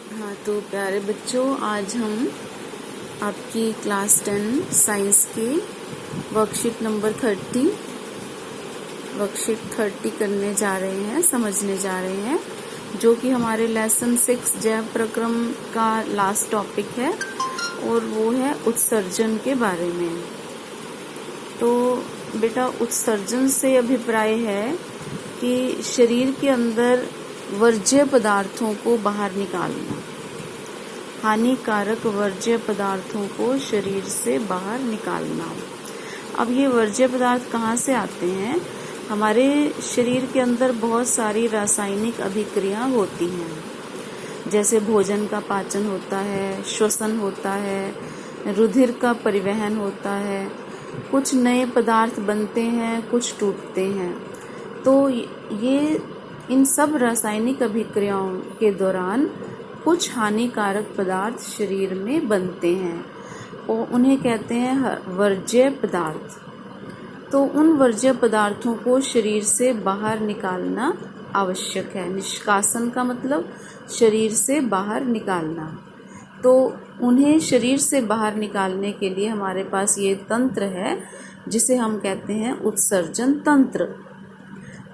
हाँ, तो प्यारे बच्चों, आज हम आपकी क्लास 10 साइंस की वर्कशीट नंबर 30 करने जा रहे हैं, समझने जा रहे हैं, जो कि हमारे लेसन 6 जैव प्रक्रम का लास्ट टॉपिक है और वो है उत्सर्जन के बारे में। तो बेटा, उत्सर्जन से अभिप्राय है कि शरीर के अंदर वर्ज्य पदार्थों को बाहर निकालना, हानिकारक वर्ज्य पदार्थों को शरीर से बाहर निकालना। अब ये वर्ज्य पदार्थ कहाँ से आते हैं? हमारे शरीर के अंदर बहुत सारी रासायनिक अभिक्रिया होती हैं, जैसे भोजन का पाचन होता है, श्वसन होता है, रुधिर का परिवहन होता है, कुछ नए पदार्थ बनते हैं, कुछ टूटते हैं। तो ये इन सब रासायनिक अभिक्रियाओं के दौरान कुछ हानिकारक पदार्थ शरीर में बनते हैं और उन्हें कहते हैं वर्ज्य पदार्थ। तो उन वर्ज्य पदार्थों को शरीर से बाहर निकालना आवश्यक है। निष्कासन का मतलब शरीर से बाहर निकालना। तो उन्हें शरीर से बाहर निकालने के लिए हमारे पास ये तंत्र है जिसे हम कहते हैं उत्सर्जन तंत्र।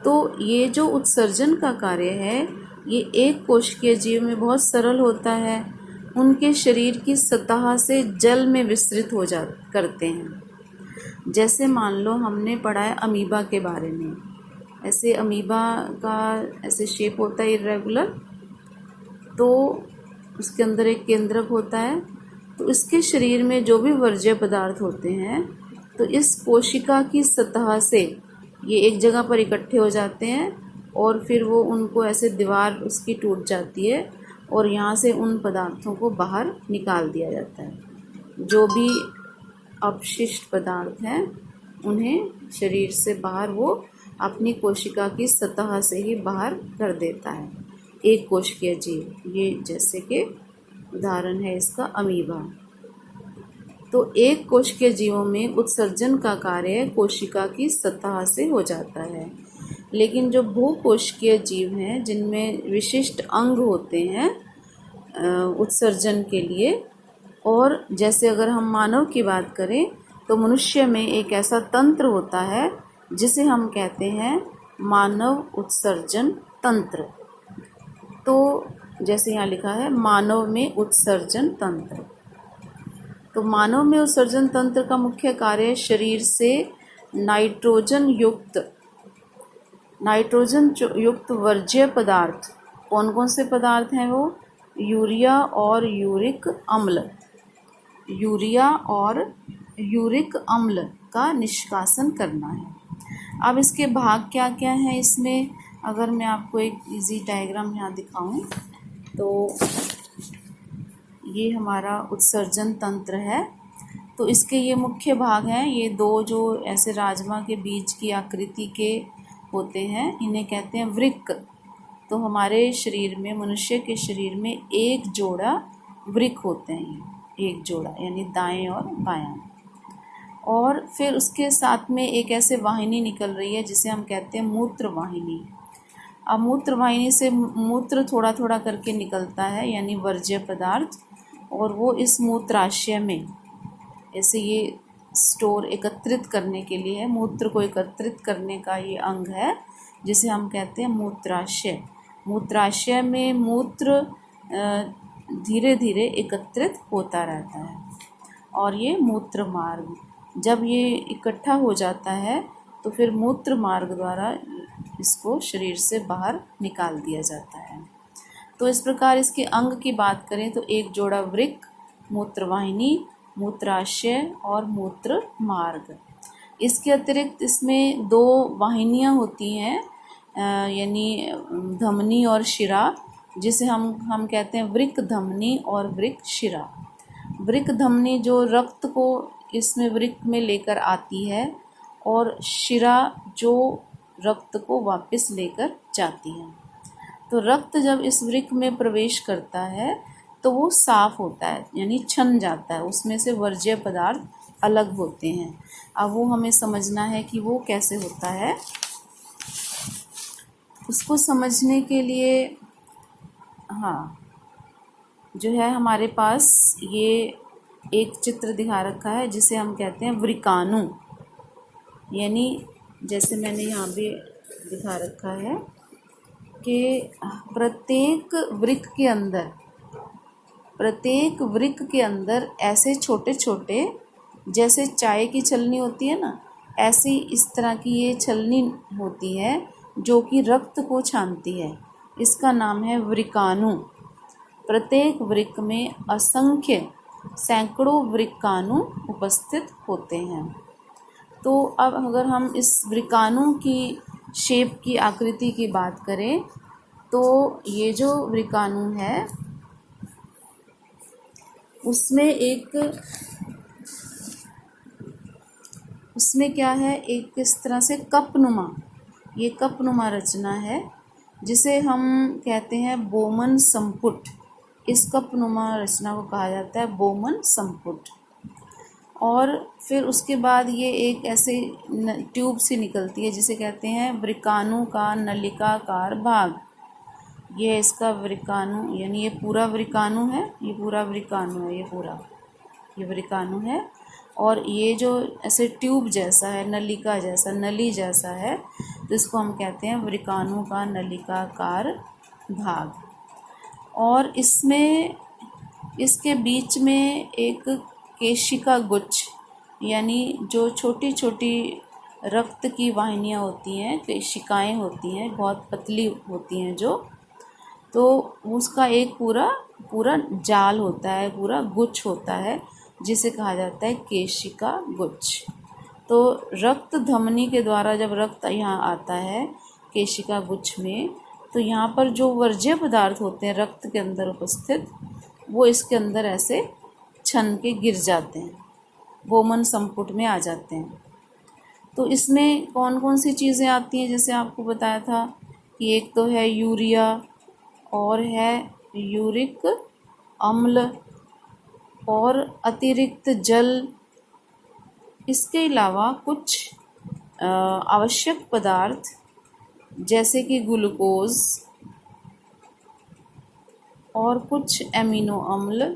तो ये जो उत्सर्जन का कार्य है, ये एक कोशिकीय जीव में बहुत सरल होता है। उनके शरीर की सतह से जल में विस्तृत करते हैं। जैसे मान लो हमने पढ़ा है अमीबा के बारे में। ऐसे अमीबा का ऐसे शेप होता है इर्रेगुलर, तो उसके अंदर एक केंद्रक होता है। तो इसके शरीर में जो भी वर्ज्य पदार्थ होते हैं, तो इस कोशिका की सतह से ये एक जगह पर इकट्ठे हो जाते हैं और फिर वो उनको ऐसे दीवार उसकी टूट जाती है और यहाँ से उन पदार्थों को बाहर निकाल दिया जाता है। जो भी अपशिष्ट पदार्थ हैं उन्हें शरीर से बाहर वो अपनी कोशिका की सतह से ही बाहर कर देता है एक कोशिकीय जीव। ये जैसे कि उदाहरण है इसका अमीबा। तो एक कोशिकीय जीवों में उत्सर्जन का कार्य कोशिका की सतह से हो जाता है, लेकिन जो भूकोशिकीय जीव हैं जिनमें विशिष्ट अंग होते हैं उत्सर्जन के लिए, और जैसे अगर हम मानव की बात करें तो मनुष्य में एक ऐसा तंत्र होता है जिसे हम कहते हैं मानव उत्सर्जन तंत्र। तो जैसे यहाँ लिखा है मानव में उत्सर्जन तंत्र। तो मानव में उत्सर्जन तंत्र का मुख्य कार्य शरीर से नाइट्रोजन युक्त वर्ज्य पदार्थ, कौन कौन से पदार्थ हैं वो? यूरिया और यूरिक अम्ल का निष्कासन करना है। अब इसके भाग क्या क्या हैं इसमें? अगर मैं आपको एक इजी डायग्राम यहाँ दिखाऊं तो ये हमारा उत्सर्जन तंत्र है। तो इसके ये मुख्य भाग हैं। ये दो जो ऐसे राजमा के बीज की आकृति के होते हैं, इन्हें कहते हैं वृक्क। तो हमारे शरीर में, मनुष्य के शरीर में एक जोड़ा वृक्क होते हैं, एक जोड़ा यानी दाएं और बायां। और फिर उसके साथ में एक ऐसे वाहिनी निकल रही है जिसे हम कहते हैं मूत्र वाहिनी। अब मूत्र वाहिनी से मूत्र थोड़ा थोड़ा करके निकलता है, यानी वर्ज्य पदार्थ, और वो इस मूत्राशय में ऐसे ये स्टोर एकत्रित करने के लिए है। मूत्र को एकत्रित करने का ये अंग है जिसे हम कहते हैं मूत्राशय। मूत्राशय में मूत्र धीरे धीरे एकत्रित होता रहता है और ये मूत्र मार्ग, जब ये इकट्ठा हो जाता है तो फिर मूत्र मार्ग द्वारा इसको शरीर से बाहर निकाल दिया जाता है। तो इस प्रकार इसके अंग की बात करें तो एक जोड़ा वृक्क, मूत्रवाहिनी, मूत्राशय और मूत्र मार्ग। इसके अतिरिक्त इसमें दो वाहिनियाँ होती हैं, यानी धमनी और शिरा, जिसे हम कहते हैं वृक्क धमनी और वृक्क शिरा। वृक्क धमनी जो रक्त को इसमें वृक्क में लेकर आती है और शिरा जो रक्त को वापस लेकर जाती है। तो रक्त जब इस वृक्क में प्रवेश करता है तो वो साफ होता है, यानी छन जाता है, उसमें से वर्ज्य पदार्थ अलग होते हैं। अब वो हमें समझना है कि वो कैसे होता है। उसको समझने के लिए जो है हमारे पास ये एक चित्र दिखा रखा है जिसे हम कहते हैं वृकाणु, यानी जैसे मैंने यहाँ पे दिखा रखा है कि प्रत्येक वृक्क के अंदर ऐसे छोटे छोटे, जैसे चाय की छलनी होती है ना, ऐसी इस तरह की ये छलनी होती है जो कि रक्त को छानती है। इसका नाम है वृकाणु। प्रत्येक वृक्क में असंख्य सैकड़ों वृक्काणु उपस्थित होते हैं। तो अब अगर हम इस वृक्काणु की शेप की आकृति की बात करें तो ये जो वृक्काणु है उसमें क्या है, एक इस तरह से ये कपनुमा रचना है जिसे हम कहते हैं बोमन संपुट। इस कपनुमा रचना को कहा जाता है बोमन संपुट। और फिर उसके बाद ये एक ऐसे ट्यूब सी निकलती है जिसे कहते हैं वृक्काणु का नलिकाकार भाग। ये इसका वृक्काणु, यानी ये पूरा वृक्काणु है, ये वृक्काणु है। और ये जो ऐसे ट्यूब जैसा है, नलिका जैसा, नली जैसा है, तो इसको हम कहते हैं वृक्काणु का नलिकाकार भाग। और इसके बीच में एक केशिका गुच्छ, यानी जो छोटी छोटी रक्त की वाहिनियाँ होती हैं, केशिकाएँ होती हैं, बहुत पतली होती हैं जो, तो उसका एक पूरा जाल होता है, पूरा गुच्छ होता है जिसे कहा जाता है केशिका गुच्छ। तो रक्त धमनी के द्वारा जब रक्त यहाँ आता है केशिका गुच्छ में, तो यहाँ पर जो वर्ज्य पदार्थ होते हैं रक्त के अंदर उपस्थित, वो इसके अंदर ऐसे छन के गिर जाते हैं, बोमन संपुट में आ जाते हैं। तो इसमें कौन कौन सी चीज़ें आती हैं, जैसे आपको बताया था कि एक तो है यूरिया, और है यूरिक अम्ल, और अतिरिक्त जल। इसके अलावा कुछ आवश्यक पदार्थ जैसे कि ग्लूकोज और कुछ एमिनो अम्ल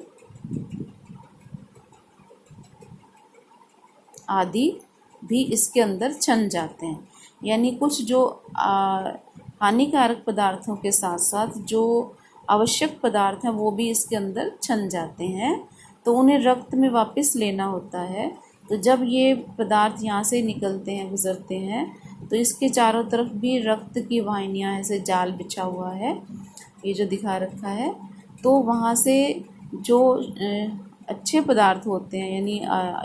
आदि भी इसके अंदर छन जाते हैं। यानी कुछ जो हानिकारक पदार्थों के साथ साथ जो आवश्यक पदार्थ हैं वो भी इसके अंदर छन जाते हैं, तो उन्हें रक्त में वापस लेना होता है। तो जब ये पदार्थ यहाँ से निकलते हैं, गुजरते हैं, तो इसके चारों तरफ भी रक्त की वाहिनियाँ ऐसे जाल बिछा हुआ है, ये जो दिखा रखा है। तो वहाँ से जो अच्छे पदार्थ होते हैं, यानी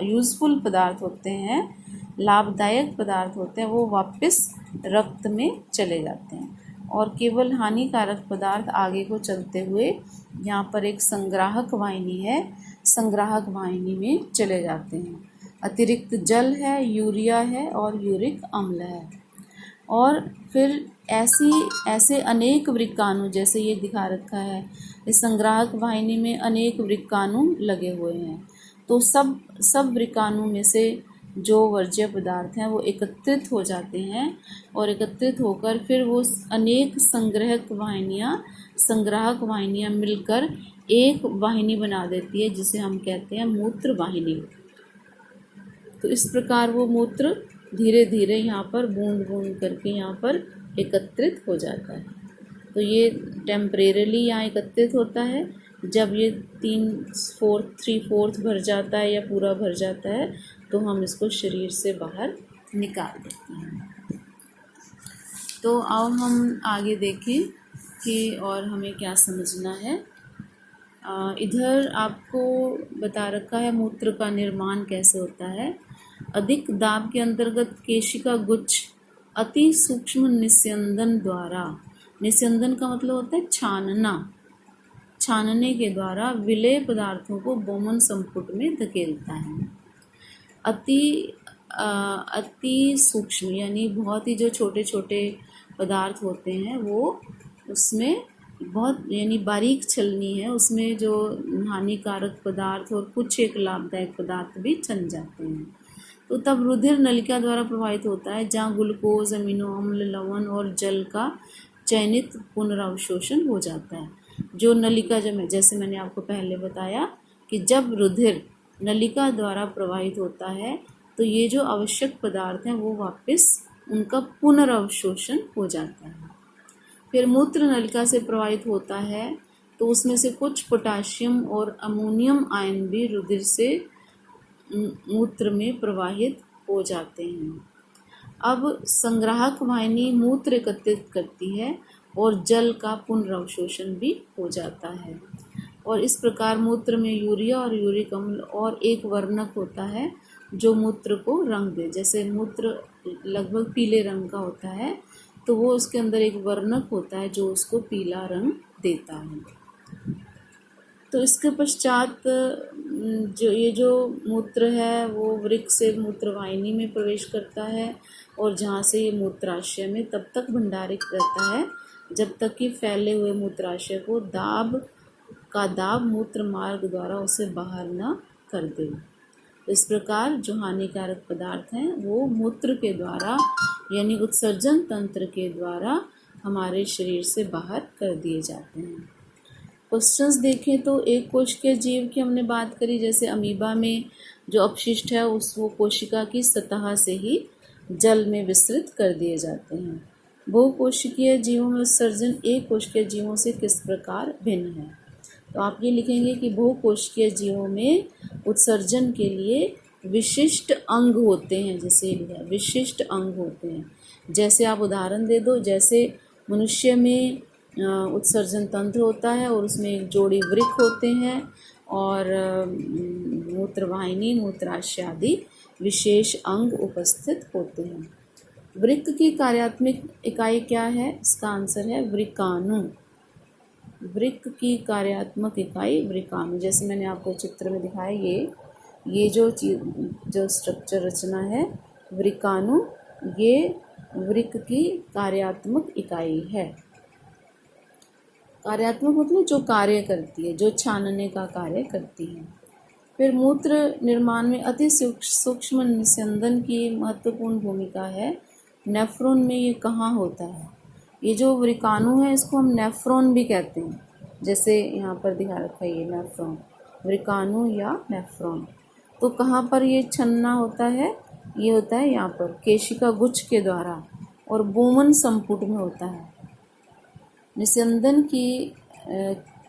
यूज़फुल पदार्थ होते हैं, लाभदायक पदार्थ होते हैं, वो वापस रक्त में चले जाते हैं, और केवल हानिकारक पदार्थ आगे को चलते हुए यहाँ पर एक संग्राहक वाहिनी है, संग्राहक वाहिनी में चले जाते हैं। अतिरिक्त जल है, यूरिया है और यूरिक अम्ल है। और फिर ऐसे अनेक वृक्काणु, जैसे ये दिखा रखा है, इस संग्राहक वाहिनी में अनेक वृक्काणु लगे हुए हैं। तो सब वृक्काणु में से जो वर्ज्य पदार्थ हैं वो एकत्रित हो जाते हैं, और एकत्रित होकर फिर वो अनेक संग्राहक वाहिनियाँ मिलकर एक वाहिनी बना देती है जिसे हम कहते हैं मूत्र वाहिनी। तो इस प्रकार वो मूत्र धीरे धीरे यहाँ पर बूंद बूंद करके यहाँ पर एकत्रित हो जाता है। तो ये टेम्परेरीली यहाँ एकत्रित होता है। जब ये 3/4 भर जाता है या पूरा भर जाता है, तो हम इसको शरीर से बाहर निकाल देते हैं। तो अब हम आगे देखें कि और हमें क्या समझना है। इधर आपको बता रखा है मूत्र का निर्माण कैसे होता है। अधिक दाब के अंतर्गत केशिका गुच्छ अति सूक्ष्म निस्यंदन द्वारा, निस्यंदन का मतलब होता है छानने के द्वारा विलेय पदार्थों को बोमन संपुट में धकेलता है। अति सूक्ष्म यानी बहुत ही जो छोटे छोटे पदार्थ होते हैं वो उसमें बहुत यानी बारीक छलनी है, उसमें जो हानिकारक पदार्थ और कुछ एक लाभदायक पदार्थ भी छन जाते हैं। तो तब रुधिर नलिका द्वारा प्रभावित होता है, जहाँ ग्लूकोज, अमीनो अम्ल, लवण और जल का चयनित पुनरावशोषण हो जाता है। जो नलिका जैसे मैंने आपको पहले बताया कि जब रुधिर नलिका द्वारा प्रवाहित होता है तो ये जो आवश्यक पदार्थ हैं वो वापस उनका पुनर्अवशोषण हो जाता है। फिर मूत्र नलिका से प्रवाहित होता है तो उसमें से कुछ पोटाशियम और अमोनियम आयन भी रुधिर से मूत्र में प्रवाहित हो जाते हैं। अब संग्राहक वाहिनी मूत्र एकत्रित करती है और जल का पुनर्अवशोषण भी हो जाता है और इस प्रकार मूत्र में यूरिया और यूरिक अम्ल और एक वर्णक होता है जो मूत्र को रंग दे। जैसे मूत्र लगभग पीले रंग का होता है तो वो उसके अंदर एक वर्णक होता है जो उसको पीला रंग देता है। तो इसके पश्चात जो मूत्र है वो वृक्क से मूत्रवाहिनी में प्रवेश करता है और जहाँ से ये मूत्राशय में तब तक भंडारित रहता है जब तक कि फैले हुए मूत्राशय को दाब मूत्र मार्ग द्वारा उसे बाहर न कर दे। इस प्रकार जो हानिकारक पदार्थ हैं वो मूत्र के द्वारा यानी उत्सर्जन तंत्र के द्वारा हमारे शरीर से बाहर कर दिए जाते हैं। क्वेश्चंस देखें तो एक कोशिकीय जीव की हमने बात करी, जैसे अमीबा में जो अपशिष्ट है वो कोशिका की सतह से ही जल में विसर्जित कर दिए जाते हैं। बहुकोशिकीय जीवों में उत्सर्जन एक कोशिकीय जीवों से किस प्रकार भिन्न है? तो आप ये लिखेंगे कि बहुकोशिकीय जीवों में उत्सर्जन के लिए विशिष्ट अंग होते हैं। जैसे विशिष्ट अंग होते हैं, जैसे आप उदाहरण दे दो, जैसे मनुष्य में उत्सर्जन तंत्र होता है और उसमें एक जोड़ी वृक्क होते हैं और मूत्रवाहिनी मूत्राशय आदि विशेष अंग उपस्थित होते हैं। वृक्क की कार्यात्मक इकाई क्या है? इसका आंसर है वृकाणु। वृक्क की कार्यात्मक इकाई वृकाणु। जैसे मैंने आपको चित्र में दिखाया ये जो स्ट्रक्चर रचना है वृकाणु, ये वृक्क की कार्यात्मक इकाई है। कार्यात्मक मतलब जो कार्य करती है, जो छानने का कार्य करती है। फिर मूत्र निर्माण में अति सूक्ष्म निस्यंदन की महत्वपूर्ण भूमिका है। नेफ्रॉन में ये कहाँ होता है? ये जो वृकाणु है इसको हम नेफ्रॉन भी कहते हैं। जैसे यहाँ पर दिखा रखा है ये नेफ्रॉन, वृकाणु या नेफ्रॉन। तो कहाँ पर ये छनना होता है? ये होता है यहाँ पर केशिका गुच्छ के द्वारा और बोमन संपुट में होता है। निस्यंदन की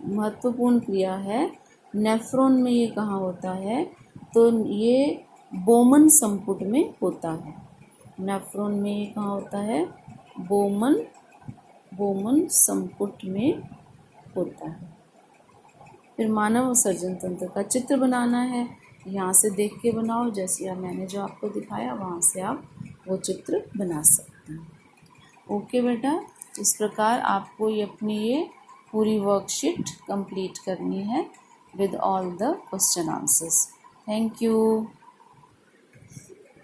महत्वपूर्ण क्रिया है। नेफ्रॉन में ये कहाँ होता है? तो ये बोमन संपुट में होता है। नेफ्रॉन में ये कहाँ होता है? बोमन संपुट में होता है। फिर मानव विसर्जन तंत्र का चित्र बनाना है। यहाँ से देख के बनाओ, जैसे मैंने जो आपको दिखाया वहाँ से आप वो चित्र बना सकते हैं। ओके बेटा, इस प्रकार आपको अपनी ये पूरी वर्कशीट कंप्लीट करनी है with all the question answers. Thank you.